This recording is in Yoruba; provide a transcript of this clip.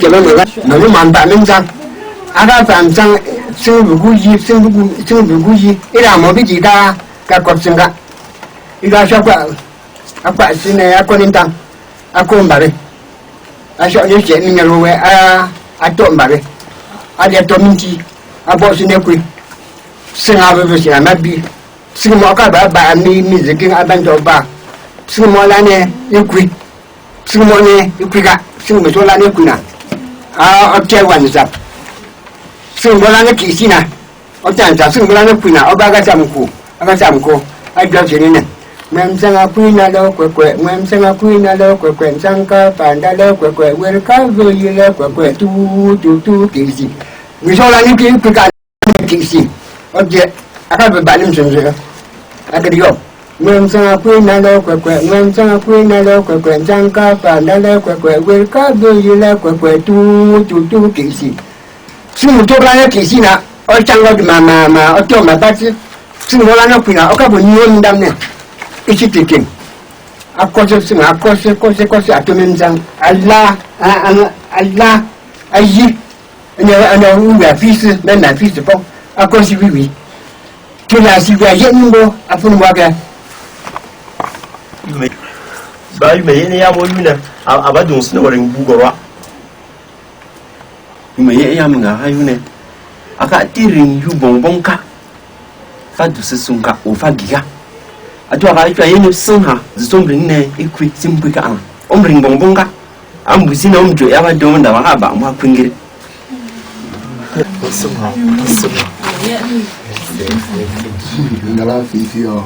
结了那个能满版文章，阿拉反正生不故意，生不故意，一两毛笔记他，个国生个，一个小怪，阿怪是呢，阿国领导，阿公把的，阿小人写名个路位，阿多把的，阿dia多名字，阿保是那贵，生阿不是那么比，生毛个把米子跟阿班做吧，生毛那呢又贵，生毛呢又贵个，生不说那呢贵呢。Okey wan zap. Sembolan ke kisi na. Okey zap sembolan ke puna. Obaga samku. Aga samku. Ada sini ni. Mem sanga puna lo kwekwe. Mem sanga puna lo kwekwe. Sangka panda lo kwekwe. Welcome to you lo kwekwe. Tu kisi. Misolan ni pika kisi. Okey. Aga bebalim sense. Aga dio. Mem sanga puna lo kwekwe. Mem sanga puna lo kwekwe. Sangka panda lo kwekwe. Welcome to you lo kwekwe. Tu kisi. Semua tu orang yang kisi nak. Orang lo di mama. Orang mama pasti. Semua orang yang punya. Orang pun nyum dam ni. Isi tikin. Aku semua. Aku atau memang Allah. Ayi. Ana uya fisi. Mana fisi pun. Aku si bibi. Kena si bibi yang ni apa ni buat? Bayi ni ya boleh ni. Abadun sini orang buka. Mày ya mga hayo ne aka tiring yu bongbong ka fa du se sun ka o fa giga atu aka yu ayen sun ha zom ring ne ikwi sim kwi ka an ring bongbong ka am bu sina jo ya ba do nda ba ba ma kwingire sun ha ngala fifi o